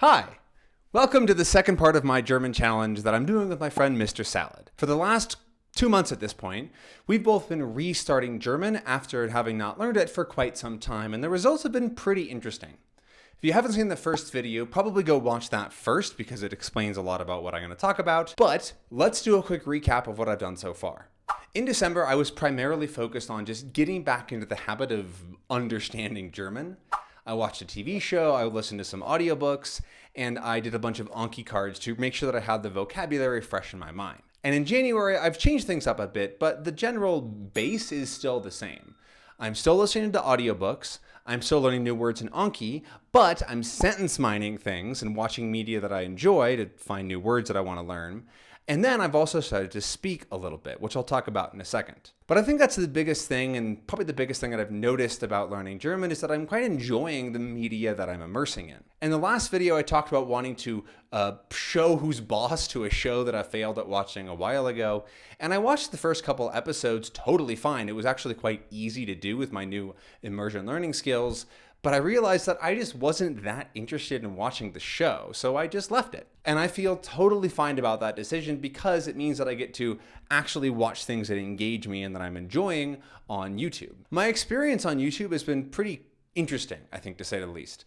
Hi! Welcome to the second part of my German challenge that I'm doing with my friend Mr. Salad. For the last 2 months at this point, we've both been restarting German after having not learned it for quite some time, and the results have been pretty interesting. If you haven't seen the first video, probably go watch that first because it explains a lot about what I'm going to talk about, but let's do a quick recap of what I've done so far. In December, I was primarily focused on just getting back into the habit of understanding German. I watched a TV show, I listened to some audiobooks, and I did a bunch of Anki cards to make sure that I had the vocabulary fresh in my mind. And in January, I've changed things up a bit, but the general base is still the same. I'm still listening to audiobooks, I'm still learning new words in Anki, but I'm sentence mining things and watching media that I enjoy to find new words that I want to learn. And then I've also started to speak a little bit, which I'll talk about in a second. But I think that's the biggest thing, and probably the biggest thing that I've noticed about learning German is that I'm quite enjoying the media that I'm immersing in. In the last video, I talked about wanting to show who's boss to a show that I failed at watching a while ago. And I watched the first couple episodes totally fine. It was actually quite easy to do with my new immersion learning skills. But I realized that I just wasn't that interested in watching the show, so I just left it. And I feel totally fine about that decision because it means that I get to actually watch things that engage me and that I'm enjoying on YouTube. My experience on YouTube has been pretty interesting, I think, to say the least.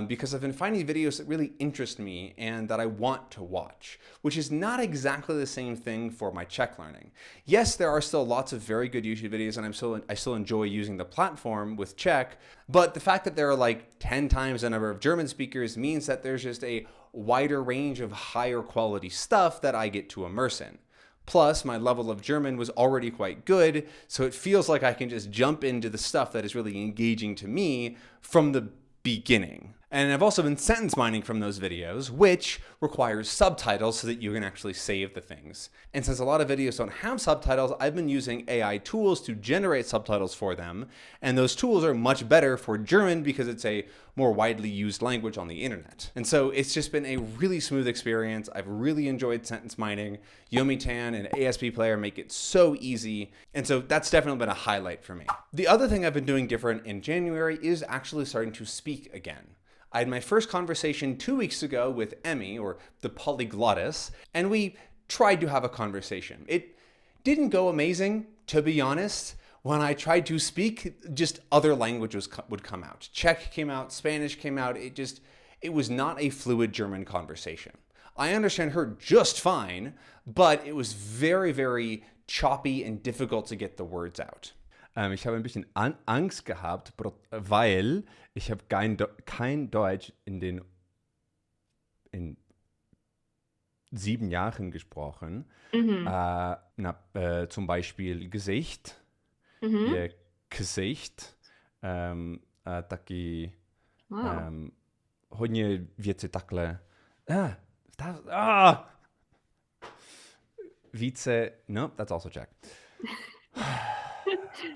Because I've been finding videos that really interest me and that I want to watch, which is not exactly the same thing for my Czech learning. Yes, there are still lots of very good YouTube videos and I still enjoy using the platform with Czech, but the fact that there are like 10 times the number of German speakers means that there's just a wider range of higher quality stuff that I get to immerse in. Plus, my level of German was already quite good, so it feels like I can just jump into the stuff that is really engaging to me from the beginning. And I've also been sentence mining from those videos, which requires subtitles so that you can actually save the things. And since a lot of videos don't have subtitles, I've been using AI tools to generate subtitles for them. And those tools are much better for German because it's a more widely used language on the internet. And so it's just been a really smooth experience. I've really enjoyed sentence mining. Yomitan and ASB Player make it so easy. And so that's definitely been a highlight for me. The other thing I've been doing different in January is actually starting to speak again. I had my first conversation 2 weeks ago with Emmy, or the polygloddess, and we tried to have a conversation. It didn't go amazing, to be honest. When I tried to speak, just other languages would come out. Czech came out, Spanish came out. It was not a fluid German conversation. I understand her just fine, but it was very, very choppy and difficult to get the words out. Ich habe ein bisschen Angst gehabt, weil ich habe kein Deutsch in 7 Jahren gesprochen. Zum Beispiel Gesicht, ihr Gesicht, taky hodně věci takhle. Více, no, that's also Czech.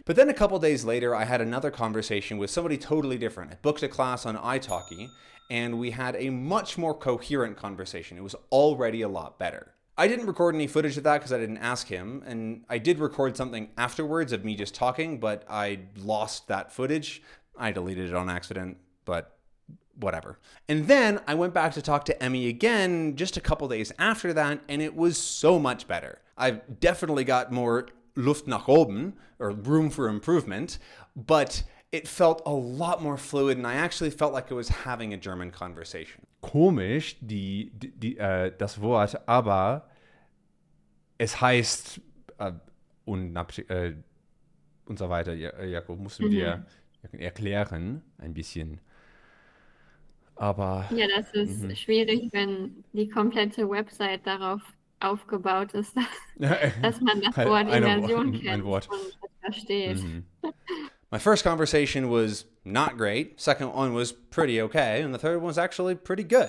But then a couple days later, I had another conversation with somebody totally different. I booked a class on italki, and we had a much more coherent conversation. It was already a lot better. I didn't record any footage of that because I didn't ask him, and I did record something afterwards of me just talking, but I lost that footage. I deleted it on accident, but whatever. And then I went back to talk to Emmy again just a couple days after that, and it was so much better. I've definitely got more Luft nach oben, or room for improvement, but it felt a lot more fluid, and I actually felt like I was having a German conversation. Komisch, das Wort aber, es heißt und so weiter. Jakob, mussten wir erklären, ein bisschen. Aber ja, das ist schwierig, wenn die komplette Website darauf aufgebaut ist, dass man das Wort Immersion kennt und versteht. My first conversation was not great, second one was pretty okay, and the third one was actually pretty good.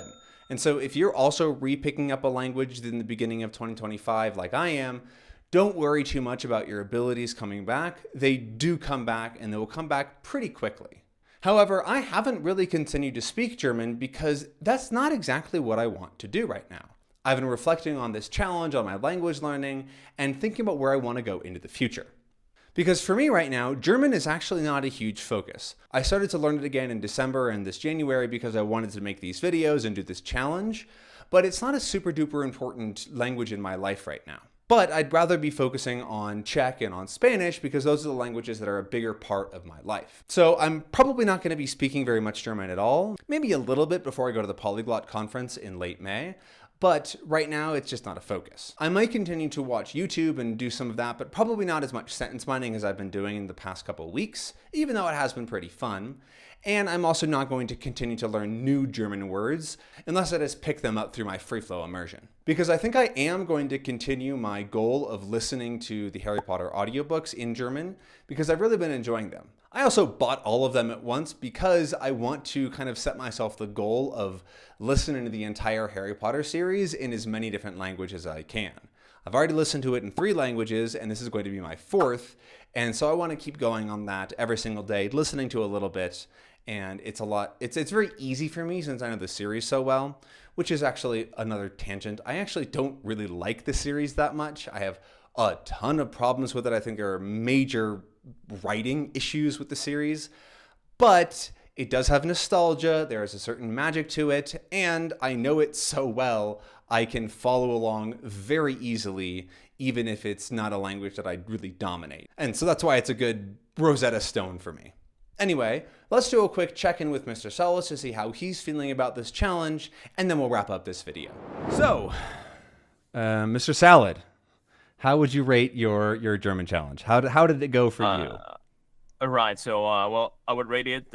And so if you're also re-picking up a language in the beginning of 2025 like I am, don't worry too much about your abilities coming back. They do come back, and they will come back pretty quickly. However, I haven't really continued to speak German because that's not exactly what I want to do right now. I've been reflecting on this challenge, on my language learning, and thinking about where I want to go into the future. Because for me right now, German is actually not a huge focus. I started to learn it again in December and this January because I wanted to make these videos and do this challenge, but it's not a super duper important language in my life right now. But I'd rather be focusing on Czech and on Spanish because those are the languages that are a bigger part of my life. So I'm probably not going to be speaking very much German at all, maybe a little bit before I go to the Polyglot conference in late May. But right now, it's just not a focus. I might continue to watch YouTube and do some of that, but probably not as much sentence mining as I've been doing in the past couple of weeks, even though it has been pretty fun. And I'm also not going to continue to learn new German words unless I just pick them up through my free flow immersion. Because I think I am going to continue my goal of listening to the Harry Potter audiobooks in German because I've really been enjoying them. I also bought all of them at once because I want to kind of set myself the goal of listening to the entire Harry Potter series in as many different languages as I can. I've already listened to it in 3 languages, and this is going to be my 4th. And so I want to keep going on that every single day, listening to a little bit. And it's a lot. It's very easy for me since I know the series so well, which is actually another tangent. I actually don't really like the series that much. I have a ton of problems with it. I think there are major writing issues with the series, but it does have nostalgia. There is a certain magic to it, and I know it so well, I can follow along very easily, even if it's not a language that I really dominate. And so that's why it's a good Rosetta Stone for me. Anyway, let's do a quick check-in with Mr. Salas to see how he's feeling about this challenge, and then we'll wrap up this video. So, Mr. Salad, how would you rate your German challenge? How did it go for you? All right. So, well, I would rate it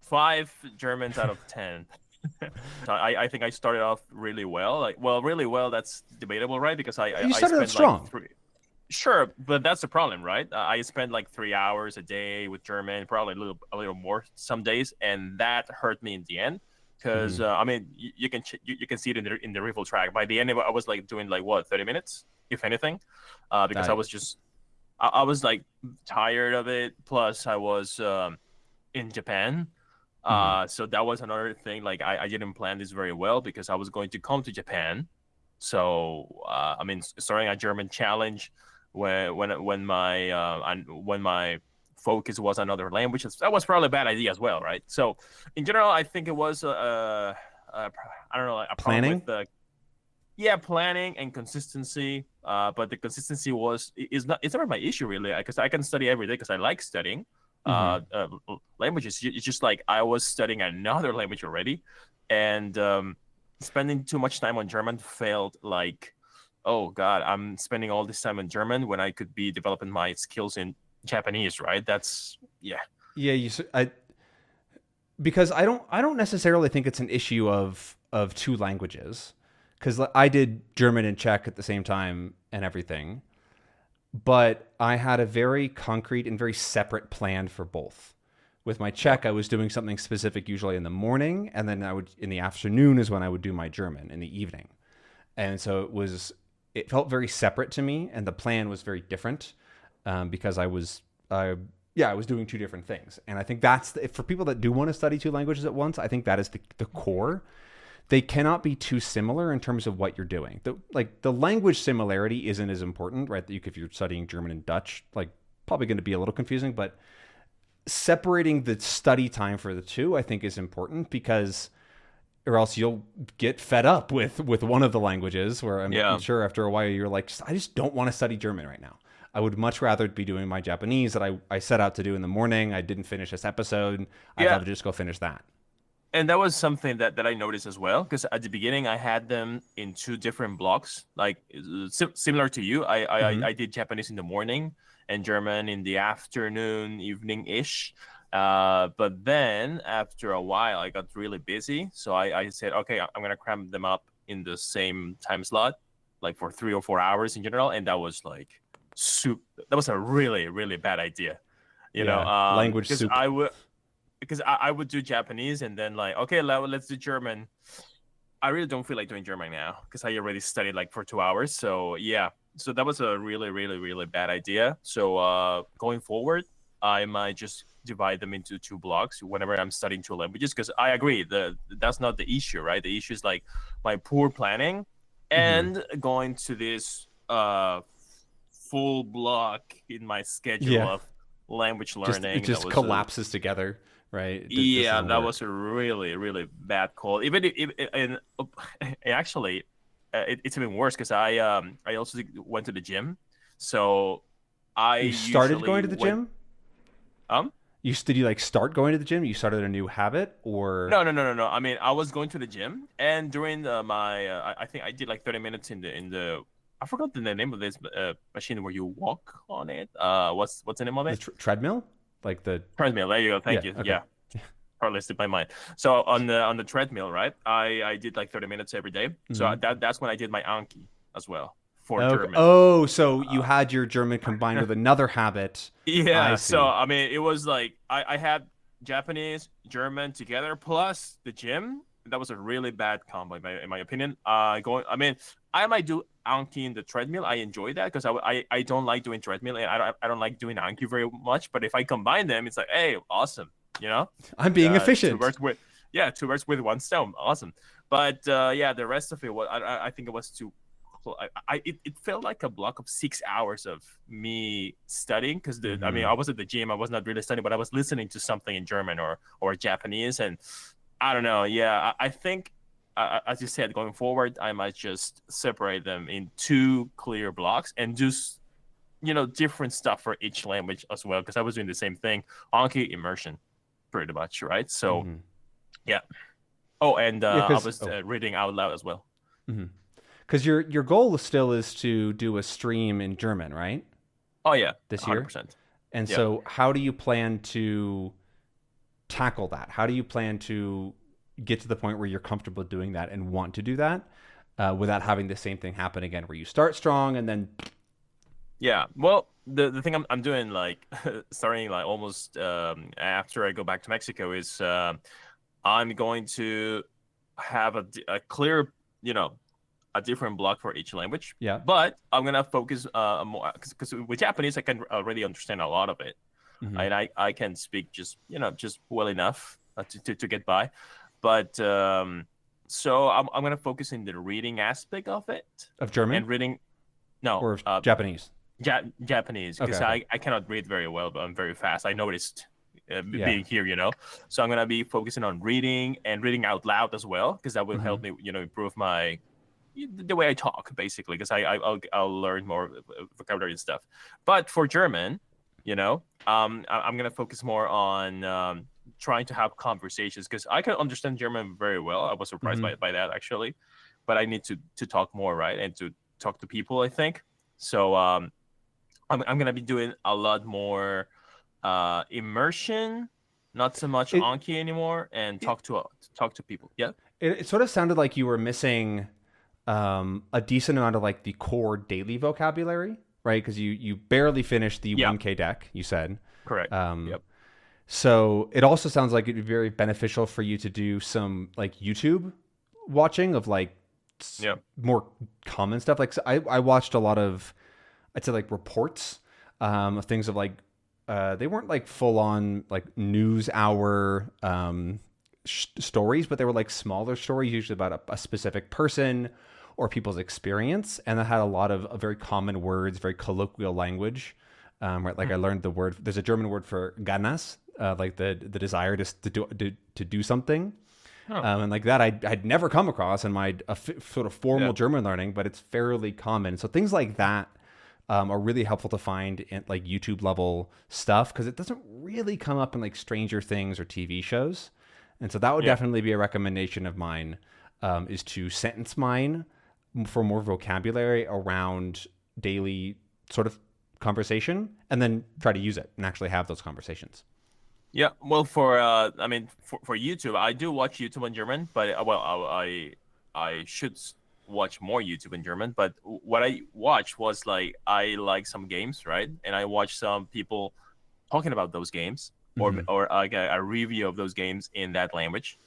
5 Germans out of 10. So I think I started off really well. Really well. That's debatable, right? Because You started off strong. Sure, but that's the problem, right? I spent like 3 hours a day with German, probably a little more some days, and that hurt me in the end. Because I mean, you can see it in the Refold track. By the end, I was like doing 30 minutes, if anything, because I was like tired of it. Plus, I was in Japan. So that was another thing. Like I didn't plan this very well because I was going to come to Japan. So I mean, starting a German challenge when my focus was another language, that was probably a bad idea as well, right? So in general, I think it was I don't know, a planning. With planning and consistency. But the consistency is never my issue really, because I can study every day because I like studying. Languages. It's just like I was studying another language already, and spending too much time on German felt like, oh God, I'm spending all this time in German when I could be developing my skills in Japanese, right? That's because I don't necessarily think it's an issue of 2 languages, because I did German and Czech at the same time and everything. But I had a very concrete and very separate plan for both. With my Czech, I was doing something specific usually in the morning, and then in the afternoon is when I would do my German in the evening. And so it felt very separate to me, and the plan was very different because I was doing 2 different things. And I think that's for people that do want to study 2 languages at once, I think that is the core. They cannot be too similar in terms of what you're doing. The language similarity isn't as important, right? If you're studying German and Dutch, probably going to be a little confusing, but separating the study time for the 2, I think, is important, because or else you'll get fed up with one of the languages, where I'm sure after a while you're like, I just don't want to study German right now. I would much rather be doing my Japanese that I set out to do in the morning. I didn't finish this episode. I'd have to just go finish that. And that was something that I noticed as well, because at the beginning I had them in 2 different blocks, like similar to you. I did Japanese in the morning and German in the afternoon, evening-ish. But then after a while, I got really busy. So I said, okay, I'm going to cram them up in the same time slot, like for 3 or 4 hours in general. And that was like that was a really, really bad idea. You know, language soup. Because I would do Japanese and then okay, let's do German. I really don't feel like doing German now because I already studied for 2 hours. So so that was a really, really, really bad idea. So going forward, I might just divide them into 2 blocks whenever I'm studying 2 languages, because I agree that's not the issue, right? The issue is my poor planning and going to this full block in my schedule of language learning. It just collapses together, right? Yeah, that was a really, really bad call. Even if and actually, it's even worse because I also went to the gym, so you started going to the gym. Did you like start going to the gym? You started a new habit, or no? I mean, I was going to the gym, and during my I think I did like 30 minutes in the I forgot the name of this machine where you walk on it. What's the name of it? The treadmill, like the treadmill. There you go. Thank you. Okay. Yeah, probably slipped my mind. So on the treadmill, right? I did like 30 minutes every day. So that's when I did my Anki as well. German. Oh, so you had your German combined with another habit. Yeah. So I mean, it was like I had Japanese, German together plus the gym. That was a really bad combo in my opinion. I might do Anki in the treadmill. I enjoy that because I don't like doing treadmill and I don't like doing Anki very much. But if I combine them, it's like, hey, awesome. You know, I'm being efficient. Two birds with one stone. Awesome. But the rest of it was I think it was too. It felt like a block of 6 hours of me studying because I mean I was at the gym, I was not really studying, but I was listening to something in German or Japanese, and I don't know. Yeah, I think as you said, going forward, I might just separate them in 2 clear blocks and just different stuff for each language as well because I was doing the same thing, Anki immersion, pretty much, right? So yeah. Oh, and I was reading out loud as well. Because your goal still is to do a stream in German, right? Oh yeah, this year. 100%. And so, how do you plan to tackle that? How do you plan to get to the point where you're comfortable doing that and want to do that without having the same thing happen again, where you start strong and then? Yeah, well, the thing I'm doing, like starting like almost after I go back to Mexico, is I'm going to have a clear, a different block for each language. Yeah. But I'm gonna focus more because with Japanese I can already understand a lot of it, and I can speak just well enough to get by. But so I'm gonna focus in the reading aspect of it. Of German and reading, no, or Japanese. Japanese because I cannot read very well, but I'm very fast. I noticed. Being here, so I'm gonna be focusing on reading and reading out loud as well because that will help me, improve the way I talk, basically, because I'll learn more vocabulary and stuff. But for German, I'm gonna focus more on trying to have conversations because I can understand German very well. I was surprised by that actually, but I need to talk more, right, and to talk to people, I think. So I'm gonna be doing a lot more immersion, not so much Anki anymore, and talk to people. Yeah, it sort of sounded like you were missing a decent amount of like the core daily vocabulary, right? Because you barely finished the 1K deck, you said. Correct. Yep. So it also sounds like it'd be very beneficial for you to do some like YouTube watching of like more common stuff. Like so I watched a lot of, I'd say like reports of things of like they weren't like full on like news hour stories, but they were like smaller stories, usually about a specific person or people's experience, and that had a lot of very common words, very colloquial language. Right, like I learned the word. There's a German word for ganas, like the desire to do something, and like that I'd never come across in my sort of formal German learning, but it's fairly common. So things like that are really helpful to find in like YouTube level stuff because it doesn't really come up in like Stranger Things or TV shows. And so that would definitely be a recommendation of mine, is to sentence mine for more vocabulary around daily sort of conversation, and then try to use it and actually have those conversations. Yeah, well, for YouTube, I do watch YouTube in German, but I should watch more YouTube in German. But what I watched was like I like some games, right? And I watched some people talking about those games. Or like a review of those games in that language,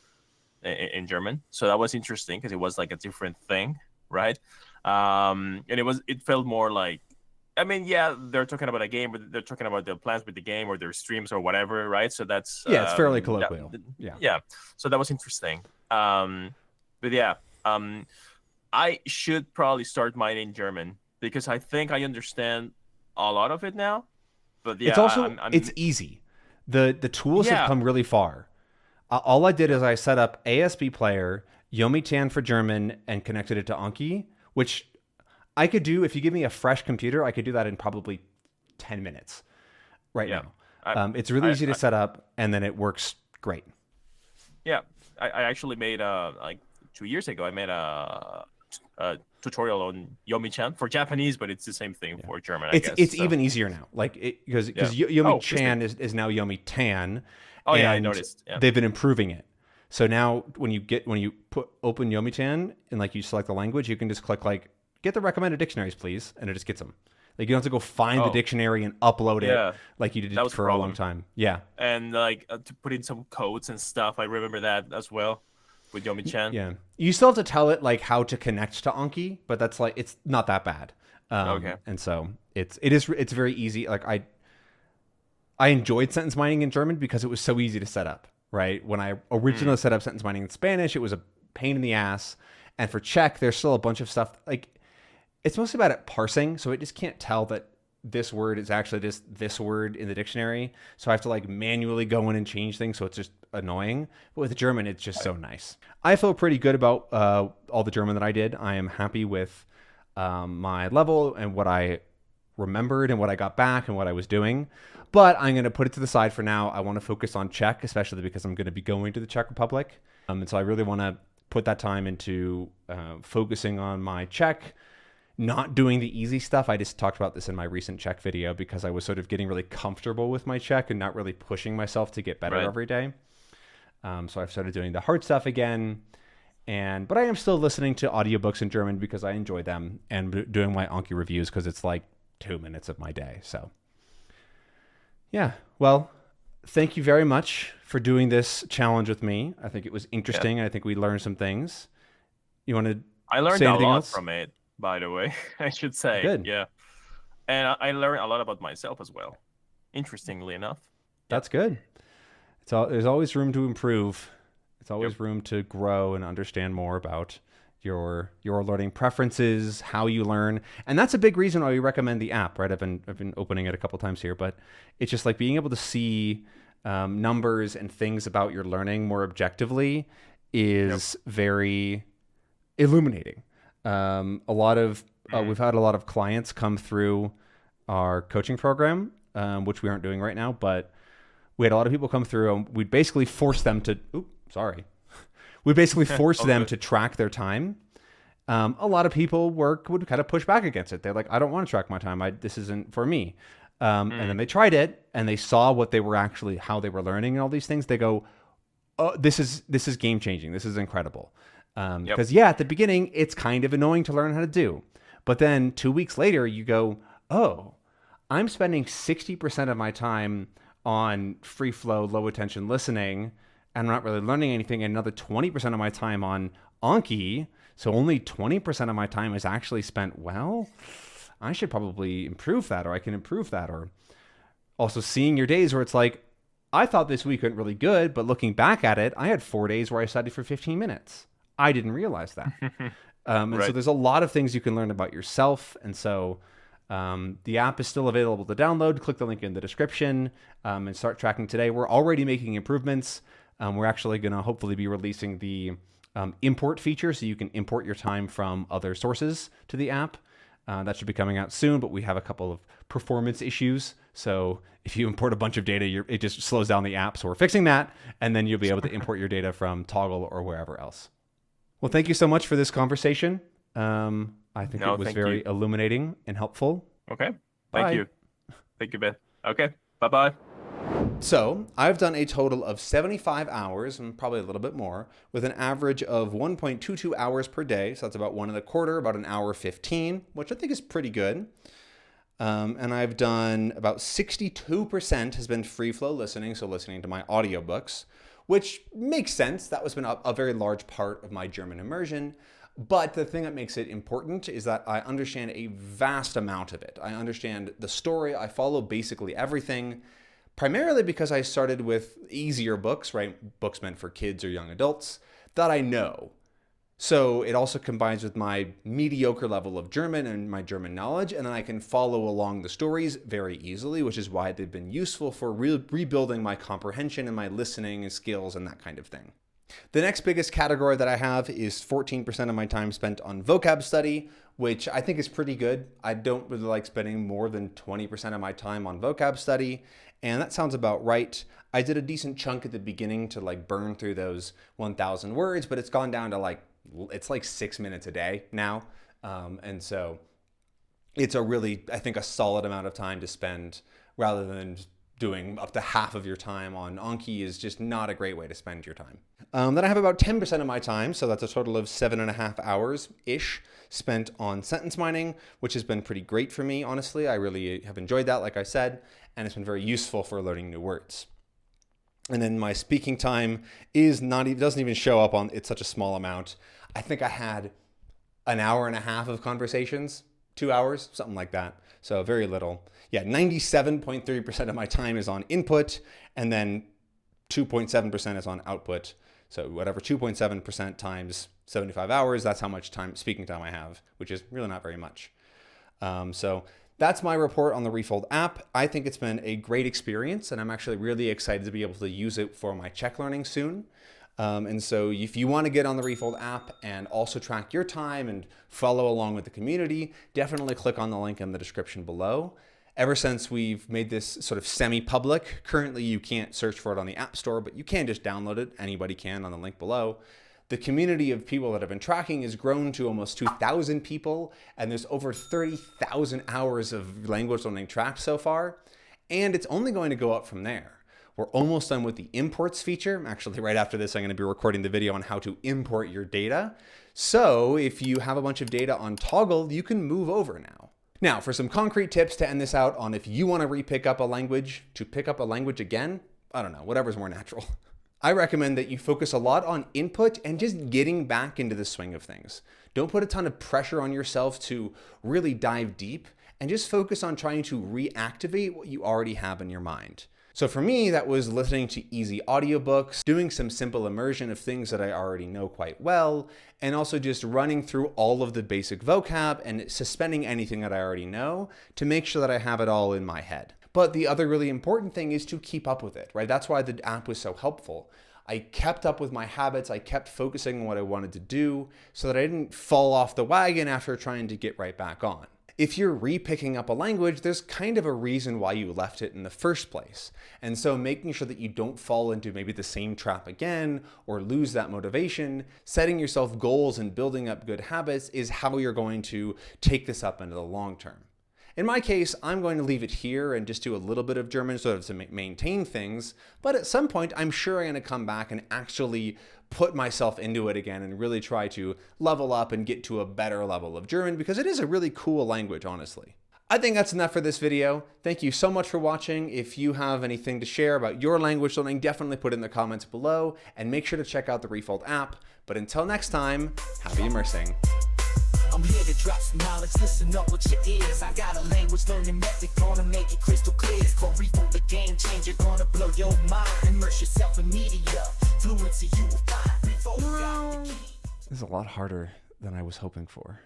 in German. So that was interesting because it was like a different thing, right? And it felt more like, I mean, they're talking about a game, but they're talking about their plans with the game or their streams or whatever, right? So that's it's fairly colloquial. So that was interesting. But I should probably start mine in German because I think I understand a lot of it now. But yeah, It's also I'm it's easy. The tools have yeah. come really far. All I did is I set up ASB Player, Yomi-Tan for German, and connected it to Anki, which I could do if you give me a fresh computer. I could do that in probably 10 minutes right Yeah. now. It's really I, easy to I set up, and then it works great. yeah, I actually made like 2 years ago. I made a tutorial on Yomi-chan for Japanese, but it's the same thing for German, I guess. It's So, even easier now, like because yeah. Yomi-Chan is now Yomi-Tan. Oh yeah, I and noticed. Yeah. they've been improving it. So now when you open Yomi-Tan and like you select the language, you can just click like get the recommended dictionaries, please, and it just gets them. Like you don't have to go find the dictionary and upload it like you did for a long time. Yeah. And like to put in some codes and stuff. I remember that as well with Yomi-chan. Yeah. You still have to tell it like how to connect to Anki, but that's like it's not that bad. Okay. And so it's very easy. Like I enjoyed sentence mining in German because it was so easy to set up, right? When I originally set up sentence mining in Spanish, it was a pain in the ass. And for Czech, there's still a bunch of stuff like it's mostly about it parsing, so it just can't tell that this word is actually just this word in the dictionary. So I have to like manually go in and change things, so it's just annoying. But with German, it's just so nice. I feel pretty good about all the German that I did. I am happy with my level and what I remembered and what I got back and what I was doing. But I'm going to put it to the side for now. I want to focus on Czech, especially because I'm going to be going to the Czech Republic. And so I really want to put that time into focusing on my Czech, not doing the easy stuff. I just talked about this in my recent Czech video because I was sort of getting really comfortable with my Czech and not really pushing myself to get better every day. So I've started doing the hard stuff again. But I am still listening to audiobooks in German because I enjoy them and doing my Anki reviews because it's like 2 minutes of my day. So yeah, well, thank you very much for doing this challenge with me. I think it was interesting. I think we learned some things. You want to I learned say a anything lot else? from it, by the way, I should say. Good. Yeah. And I learned a lot about myself as well, interestingly enough. That's good. There's always room to improve. It's always room to grow and understand more about your learning preferences, how you learn. And that's a big reason why we recommend the app, right? I've been opening it a couple times here, but it's just like being able to see numbers and things about your learning more objectively is very illuminating. We've had a lot of clients come through our coaching program, which we aren't doing right now, but we had a lot of people come through and we'd basically force them to, we basically forced them to track their time. A lot of people would kind of push back against it. They're like, I don't want to track my time. This isn't for me. And then they tried it and they saw what they were actually, how they were learning and all these things. They go, oh, this is game changing. This is incredible. Because at the beginning, it's kind of annoying to learn how to do. But then 2 weeks later, you go, oh, I'm spending 60% of my time on free flow, low attention listening, and I'm not really learning anything. And another 20% of my time on Anki. So only 20% of my time is actually spent, well, I should probably improve that, or I can improve that. Or also seeing your days where it's like, I thought this week went really good, but looking back at it, I had 4 days where I studied for 15 minutes. I didn't realize that. So there's a lot of things you can learn about yourself. And so the app is still available to download. Click the link in the description and start tracking today. We're already making improvements. We're actually going to hopefully be releasing the import feature so you can import your time from other sources to the app. That should be coming out soon, but we have a couple of performance issues. So if you import a bunch of data, it just slows down the app. So we're fixing that, and then you'll be able to import your data from Toggle or wherever else. Well, thank you so much for this conversation. I think it was very illuminating and helpful. Okay. Bye. Thank you. Thank you, Ben. Okay. Bye-bye. So I've done a total of 75 hours, and probably a little bit more, with an average of 1.22 hours per day. So that's about 1.25, about an hour 15, which I think is pretty good. And I've done about 62% has been free flow listening, so listening to my audiobooks, which makes sense. That was been a very large part of my German immersion. But the thing that makes it important is that I understand a vast amount of it. I understand the story. I follow basically everything, primarily because I started with easier books, right? Books meant for kids or young adults that I know. So it also combines with my mediocre level of German and my German knowledge, and then I can follow along the stories very easily, which is why they've been useful for rebuilding my comprehension and my listening skills and that kind of thing. The next biggest category that I have is 14% of my time spent on vocab study, which I think is pretty good. I don't really like spending more than 20% of my time on vocab study, and that sounds about right. I did a decent chunk at the beginning to like burn through those 1,000 words, but it's gone down to it's like 6 minutes a day now. And so it's a really, I think, a solid amount of time to spend rather than doing up to half of your time on Anki is just not a great way to spend your time. Then I have about 10% of my time, so that's a total of 7.5 hours-ish spent on sentence mining, which has been pretty great for me, honestly. I really have enjoyed that, like I said, and it's been very useful for learning new words. And then my speaking time doesn't even show up on, it's such a small amount. I think I had an hour and a half of conversations, 2 hours, something like that. So very little. Yeah, 97.3% of my time is on input, and then 2.7% is on output. So whatever 2.7% times 75 hours, that's how much speaking time I have, which is really not very much. So that's my report on the Refold app. I think it's been a great experience, and I'm actually really excited to be able to use it for my Czech learning soon. And so if you want to get on the Refold app and also track your time and follow along with the community, definitely click on the link in the description below. Ever since we've made this sort of semi-public, currently you can't search for it on the App Store, but you can just download it. Anybody can on the link below. The community of people that have been tracking has grown to almost 2,000 people, and there's over 30,000 hours of language learning tracked so far, and it's only going to go up from there. We're almost done with the imports feature. Actually, right after this, I'm going to be recording the video on how to import your data. So if you have a bunch of data on Toggle, you can move over now. Now, for some concrete tips to end this out on if you want to pick up a language again, I don't know, whatever's more natural. I recommend that you focus a lot on input and just getting back into the swing of things. Don't put a ton of pressure on yourself to really dive deep, and just focus on trying to reactivate what you already have in your mind. So for me, that was listening to easy audiobooks, doing some simple immersion of things that I already know quite well, and also just running through all of the basic vocab and suspending anything that I already know to make sure that I have it all in my head. But the other really important thing is to keep up with it, right? That's why the app was so helpful. I kept up with my habits. I kept focusing on what I wanted to do so that I didn't fall off the wagon after trying to get right back on. If you're re-picking up a language, there's kind of a reason why you left it in the first place. And so making sure that you don't fall into maybe the same trap again or lose that motivation, setting yourself goals and building up good habits is how you're going to take this up into the long term. In my case, I'm going to leave it here and just do a little bit of German sort of to maintain things, but at some point I'm sure I'm going to come back and actually put myself into it again and really try to level up and get to a better level of German because it is a really cool language, honestly. I think that's enough for this video. Thank you so much for watching. If you have anything to share about your language learning, definitely put it in the comments below and make sure to check out the Refold app. But until next time, happy immersing. I'm here to drop some knowledge, listen up with your ears. I got a language learning method, gonna make it crystal clear. It's called Refold, the game changer, gonna blow your mind. Immerse yourself in media, fluency you will find. Refold got the key. This is a lot harder than I was hoping for.